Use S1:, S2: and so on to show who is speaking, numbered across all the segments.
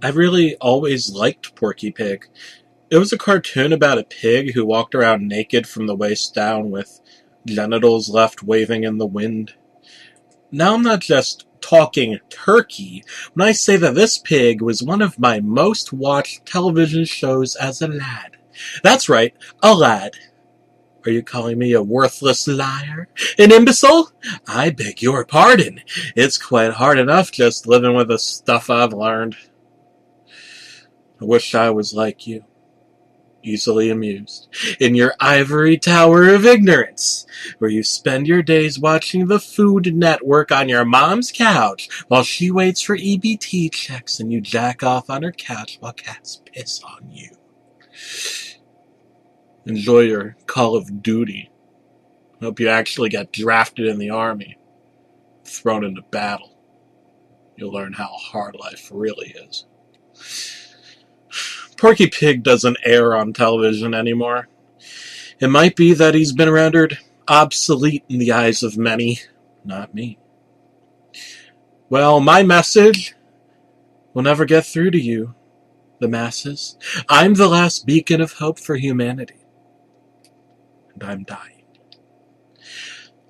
S1: I really always liked Porky Pig. It was a cartoon about a pig who walked around naked from the waist down with genitals left waving in the wind. Now I'm not just talking turkey when I say that this pig was one of my most watched television shows as a lad. That's right, a lad. Are you calling me a worthless liar? An imbecile? I beg your pardon. It's quite hard enough just living with the stuff I've learned. I wish I was like you, easily amused, in your ivory tower of ignorance, where you spend your days watching the Food Network on your mom's couch while she waits for EBT checks and you jack off on her couch while cats piss on you. Enjoy your Call of Duty. Hope you actually get drafted in the army, thrown into battle. You'll learn how hard life really is. Porky Pig doesn't air on television anymore. It might be that he's been rendered obsolete in the eyes of many, not me. Well, my message will never get through to you, the masses. I'm the last beacon of hope for humanity. And I'm dying.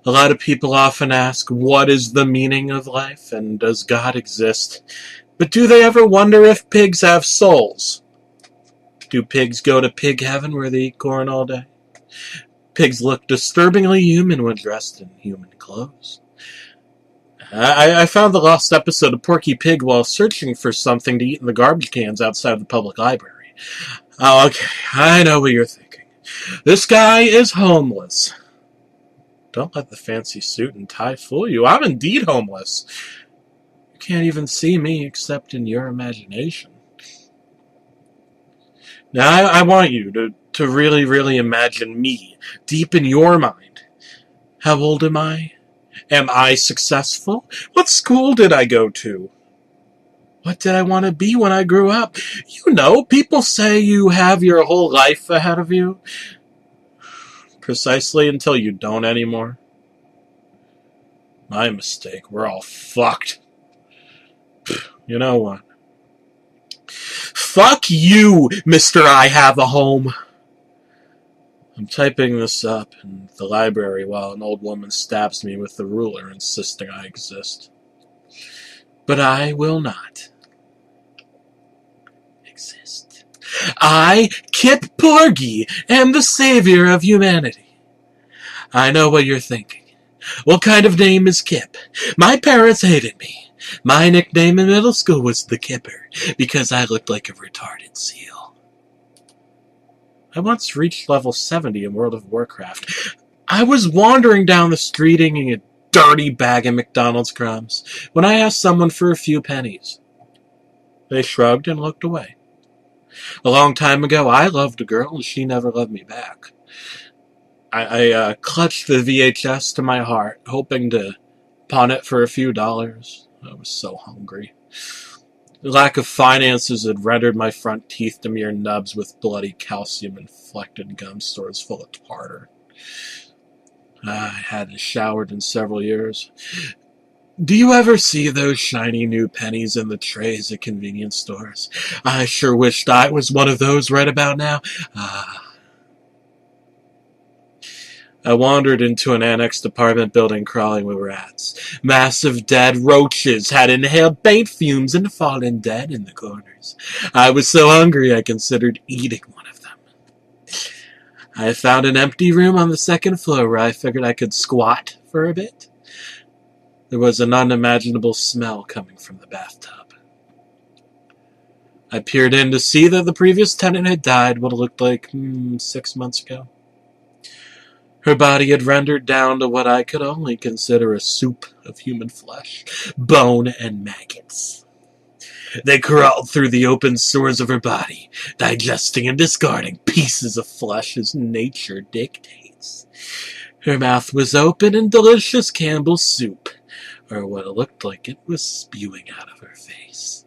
S1: A lot of people often ask, what is the meaning of life, and does God exist? But do they ever wonder if pigs have souls? Do pigs go to pig heaven where they eat corn all day? Pigs look disturbingly human when dressed in human clothes. I found the lost episode of Porky Pig while searching for something to eat in the garbage cans outside the public library. Oh, okay, I know what you're thinking. This guy is homeless. Don't let the fancy suit and tie fool you. I'm indeed homeless. You can't even see me except in your imagination. Now, I want you to really, really imagine me deep in your mind. How old am I? Am I successful? What school did I go to? What did I want to be when I grew up? You know, people say you have your whole life ahead of you. Precisely until you don't anymore. My mistake. We're all fucked. You know what? Fuck you, Mr. I Have a Home. I'm typing this up in the library while an old woman stabs me with the ruler, insisting I exist. But I will not exist. I, Kip Porgy, am the savior of humanity. I know what you're thinking. What kind of name is Kip? My parents hated me. My nickname in middle school was the Kipper, because I looked like a retarded seal. I once reached level 70 in World of Warcraft. I was wandering down the street eating a dirty bag of McDonald's crumbs when I asked someone for a few pennies. They shrugged and looked away. A long time ago, I loved a girl and she never loved me back. I clutched the VHS to my heart, hoping to pawn it for a few dollars. I was so hungry. The lack of finances had rendered my front teeth to mere nubs with bloody calcium-inflected gum stores full of tartar. I hadn't showered in several years. Do you ever see those shiny new pennies in the trays at convenience stores? I sure wished I was one of those right about now. I wandered into an annexed apartment building crawling with rats. Massive dead roaches had inhaled paint fumes and fallen dead in the corners. I was so hungry I considered eating one of them. I found an empty room on the second floor where I figured I could squat for a bit. There was an unimaginable smell coming from the bathtub. I peered in to see that the previous tenant had died what it looked like 6 months ago. Her body had rendered down to what I could only consider a soup of human flesh, bone, and maggots. They crawled through the open sores of her body, digesting and discarding pieces of flesh as nature dictates. Her mouth was open in delicious Campbell's soup, or what it looked like it was spewing out of her face.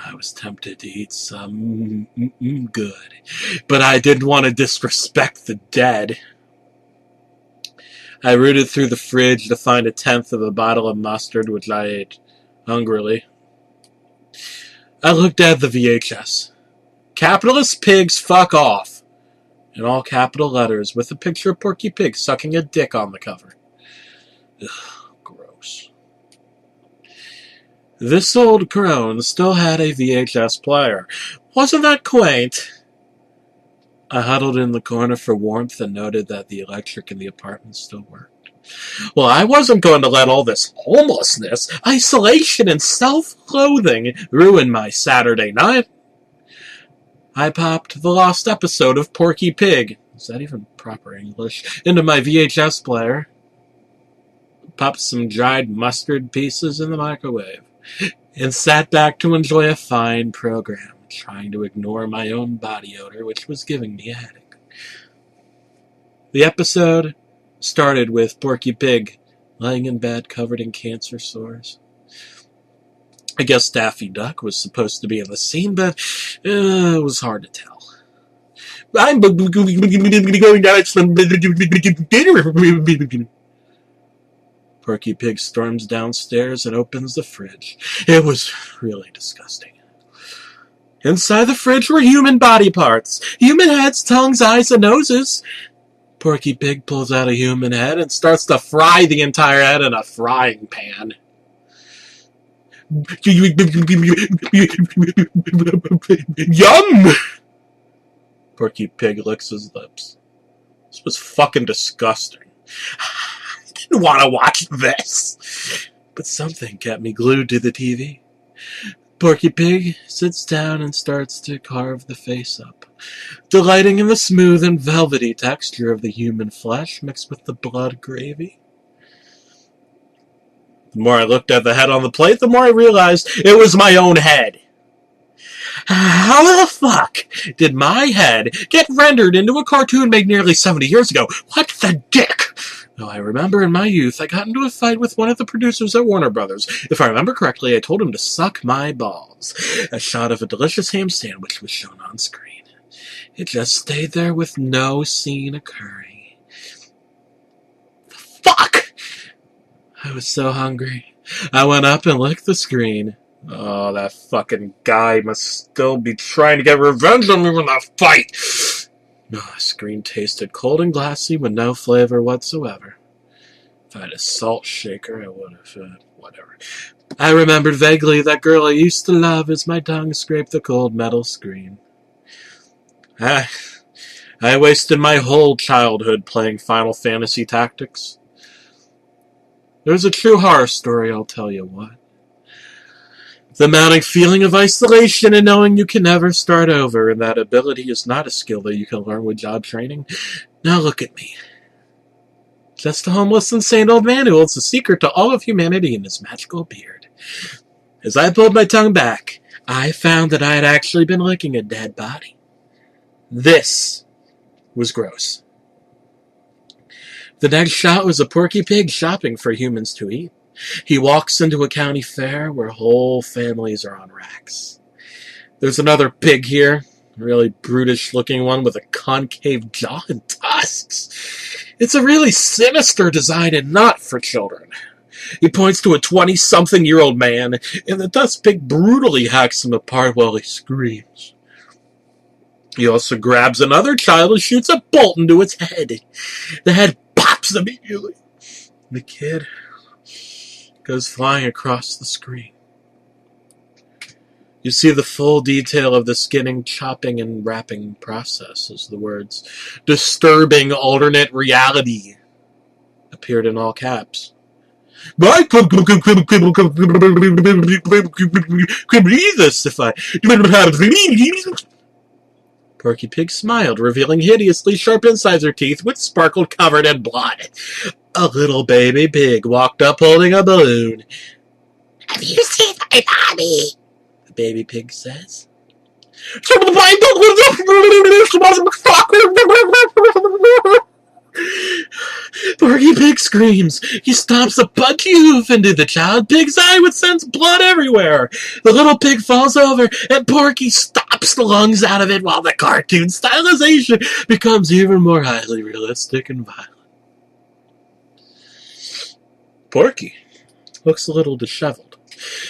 S1: I was tempted to eat some good, but I didn't want to disrespect the dead. I rooted through the fridge to find 1/10 of a bottle of mustard, which I ate hungrily. I looked at the VHS. Capitalist pigs fuck off. In all capital letters, with a picture of Porky Pig sucking a dick on the cover. Ugh, gross. This old crone still had a VHS player. Wasn't that quaint? I huddled in the corner for warmth and noted that the electric in the apartment still worked. Well, I wasn't going to let all this homelessness, isolation, and self-loathing ruin my Saturday night. I popped the lost episode of Porky Pig, is that even proper English, into my VHS player. Popped some dried mustard pieces in the microwave, and sat back to enjoy a fine program, trying to ignore my own body odor, which was giving me a headache. The episode started with Porky Pig lying in bed covered in cancer sores. I guess Daffy Duck was supposed to be in the scene, but it was hard to tell. I'm going down some dinner. Porky Pig storms downstairs and opens the fridge. It was really disgusting. Inside the fridge were human body parts. Human heads, tongues, eyes, and noses. Porky Pig pulls out a human head and starts to fry the entire head in a frying pan. Yum! Porky Pig licks his lips. This was fucking disgusting. I didn't want to watch this. But something kept me glued to the TV. Porky Pig sits down and starts to carve the face up, delighting in the smooth and velvety texture of the human flesh mixed with the blood gravy. The more I looked at the head on the plate, the more I realized it was my own head. How the fuck did my head get rendered into a cartoon made nearly 70 years ago? What the dick? Now, I remember in my youth, I got into a fight with one of the producers at Warner Brothers. If I remember correctly, I told him to suck my balls. A shot of a delicious ham sandwich was shown on screen. It just stayed there with no scene occurring. The fuck! I was so hungry. I went up and licked the screen. Oh, that fucking guy must still be trying to get revenge on me from that fight. The screen tasted cold and glassy with no flavor whatsoever. If I had a salt shaker, I would have, whatever. I remembered vaguely that girl I used to love as my tongue scraped the cold metal screen. I wasted my whole childhood playing Final Fantasy Tactics. There's a true horror story, I'll tell you what. The mounting feeling of isolation and knowing you can never start over, and that ability is not a skill that you can learn with job training. Now look at me. Just a homeless, insane old man who holds the secret to all of humanity in his magical beard. As I pulled my tongue back, I found that I had actually been licking a dead body. This was gross. The next shot was a Porky Pig shopping for humans to eat. He walks into a county fair where whole families are on racks. There's another pig here, a really brutish-looking one with a concave jaw and tusks. It's a really sinister design and not for children. He points to a 20-something-year-old man, and the tusk pig brutally hacks him apart while he screams. He also grabs another child and shoots a bolt into its head. The head pops immediately. The kid goes flying across the screen. You see the full detail of the skinning, chopping, and wrapping process as the words "disturbing alternate reality" appeared in all caps. I could read this if I didn't have. Porky Pig smiled, revealing hideously sharp incisor teeth which sparkled covered in blood. A little baby pig walked up holding a balloon. Have you seen my mommy? The baby pig says. Porky Pig screams. He stomps a pudgy hoof into the child pig's eye, which sends blood everywhere. The little pig falls over, and Porky stops the lungs out of it while the cartoon stylization becomes even more highly realistic and violent. Porky looks a little disheveled.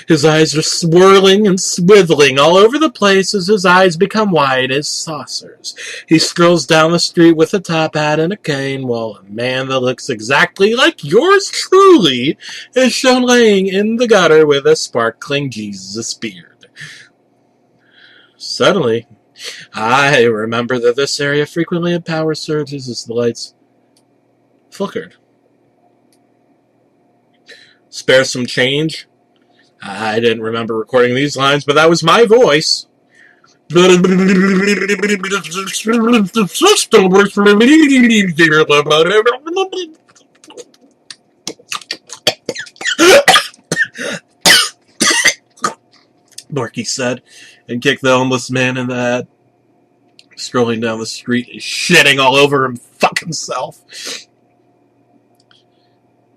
S1: His eyes are swirling and swiveling all over the place as his eyes become wide as saucers. He strolls down the street with a top hat and a cane, while a man that looks exactly like yours truly is shown laying in the gutter with a sparkling Jesus beard. Suddenly, I remember that this area frequently had power surges as the lights flickered. Spare some change? I didn't remember recording these lines, but that was my voice. Porky said, and kicked the homeless man in the head. Strolling down the street, shitting all over him fucking self.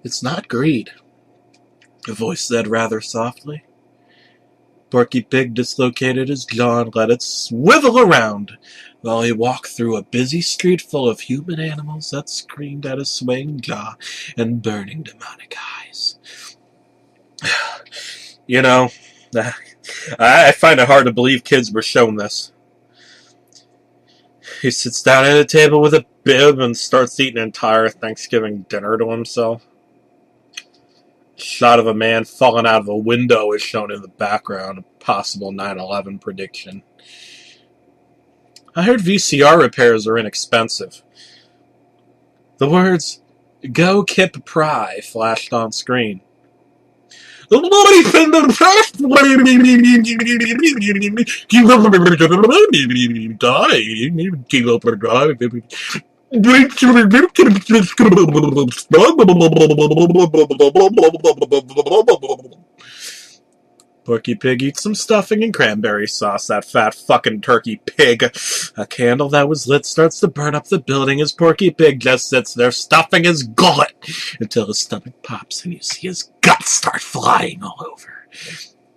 S1: It's not greed, the voice said rather softly. Porky Pig dislocated his jaw and let it swivel around while he walked through a busy street full of human animals that screamed at his swaying jaw and burning demonic eyes. You know, I find it hard to believe kids were shown this. He sits down at a table with a bib and starts eating an entire Thanksgiving dinner to himself. A shot of a man falling out of a window is shown in the background, a possible 9/11 prediction. I heard VCR repairs are inexpensive. The words, "Go Kip Pry," flashed on screen. Porky Pig eats some stuffing and cranberry sauce, that fat fucking turkey pig. A candle that was lit starts to burn up the building as Porky Pig just sits there stuffing his gullet until his stomach pops and you see his guts start flying all over.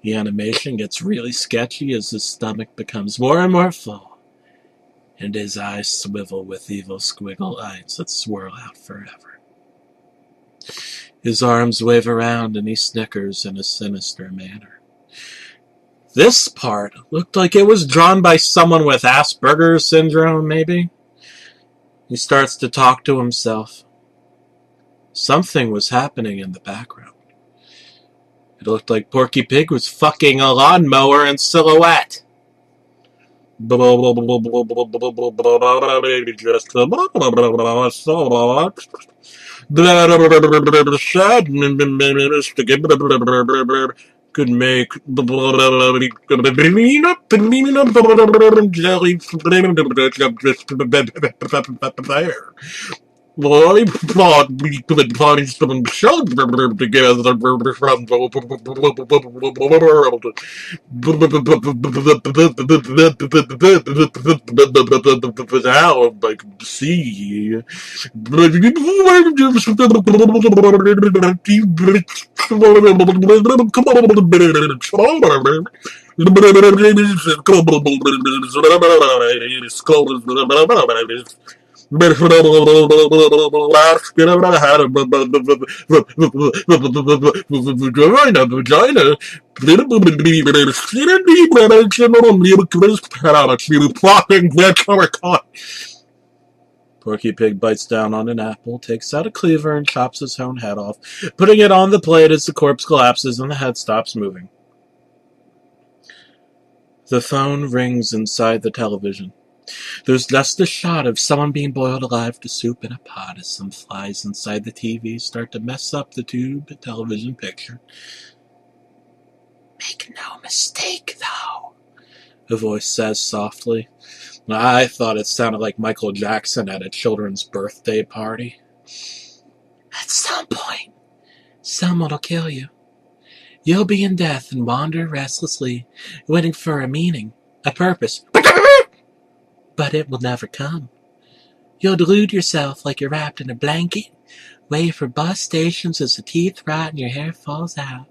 S1: The animation gets really sketchy as his stomach becomes more and more full, and his eyes swivel with evil squiggle eyes that swirl out forever. His arms wave around and he snickers in a sinister manner. This part looked like it was drawn by someone with Asperger's syndrome, maybe. He starts to talk to himself. Something was happening in the background. It looked like Porky Pig was fucking a lawnmower in silhouette. Could make I thought we could find some shelter together from the world. Now I can see. Vagina. Porky Pig bites down on an apple, takes out a cleaver, and chops his own head off, putting it on the plate as the corpse collapses and the head stops moving. The phone rings inside the television. There's just a shot of someone being boiled alive to soup in a pot as some flies inside the TV start to mess up the tube television picture. Make no mistake, though, a voice says softly. I thought it sounded like Michael Jackson at a children's birthday party. At some point, someone will kill you. You'll be in death and wander restlessly, waiting for a meaning, a purpose. But it will never come. You'll delude yourself like you're wrapped in a blanket, wait for bus stations as the teeth rot and your hair falls out,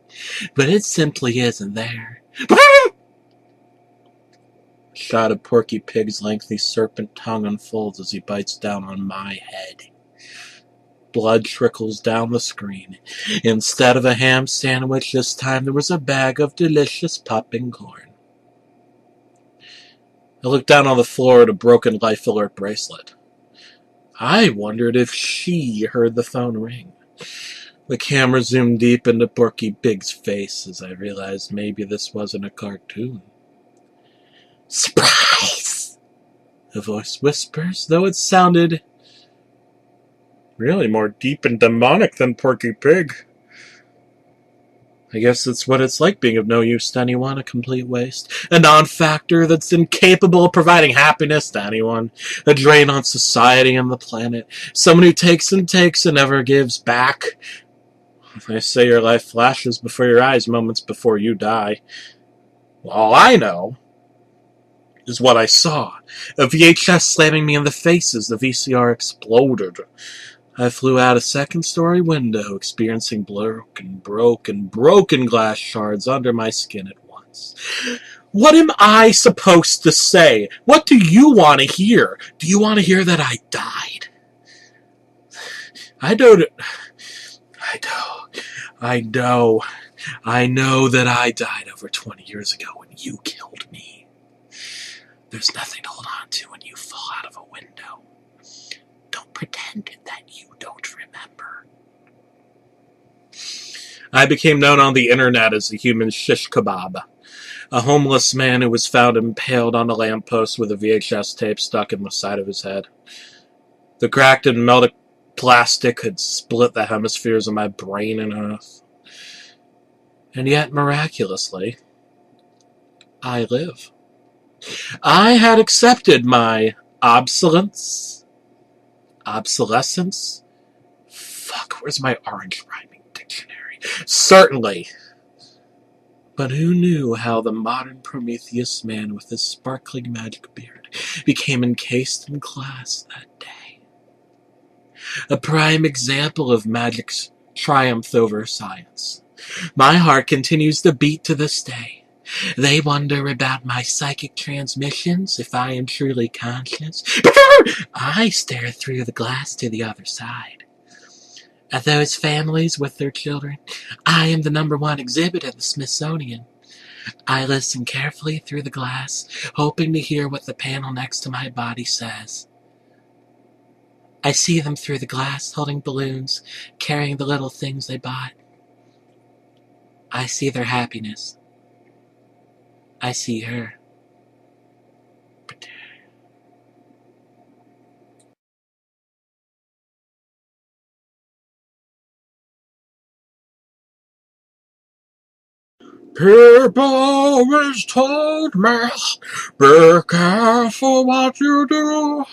S1: but it simply isn't there. Shot of Porky Pig's lengthy serpent tongue unfolds as he bites down on my head. Blood trickles down the screen. Instead of a ham sandwich, this time there was a bag of delicious popping corn. I looked down on the floor at a broken life alert bracelet. I wondered if she heard the phone ring. The camera zoomed deep into Porky Pig's face as I realized maybe this wasn't a cartoon. Surprise! The voice whispers, though it sounded really more deep and demonic than Porky Pig. I guess that's what it's like being of no use to anyone, a complete waste. A non-factor that's incapable of providing happiness to anyone. A drain on society and the planet. Someone who takes and never gives back. They say your life flashes before your eyes moments before you die. Well, all I know is what I saw. A VHS slamming me in the face as the VCR exploded. I flew out a second-story window, experiencing broken glass shards under my skin at once. What am I supposed to say? What do you want to hear? Do you want to hear that I died? I know that I died over 20 years ago when you killed me. There's nothing to hold on to when you fall out of a window. Don't pretend that you don't remember. I became known on the internet as a human shish kebab, a homeless man who was found impaled on a lamppost with a VHS tape stuck in the side of his head. The cracked and melted plastic had split the hemispheres of my brain in half. And yet, miraculously, I live. I had accepted my obsolescence. Fuck, where's my orange rhyming dictionary? Certainly. But who knew how the modern Prometheus man with his sparkling magic beard became encased in glass that day? A prime example of magic's triumph over science. My heart continues to beat to this day. They wonder about my psychic transmissions, if I am truly conscious. I stare through the glass to the other side. At those families with their children, I am the #1 exhibit at the Smithsonian. I listen carefully through the glass, hoping to hear what the panel next to my body says. I see them through the glass, holding balloons, carrying the little things they bought. I see their happiness. I see her. People always told me, be careful what you do,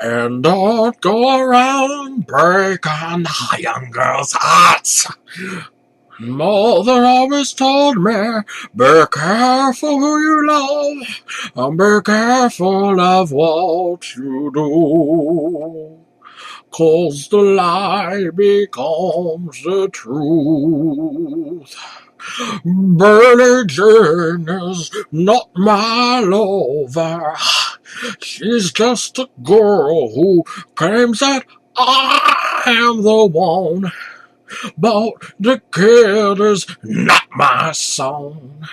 S1: and don't go around breaking young girls' hearts. Mother always told me, be careful who you love, and be careful of what you do, 'cause the lie becomes the truth. Billie Jean is not my lover. She's just a girl who claims that I am the one. But the kid is not my son.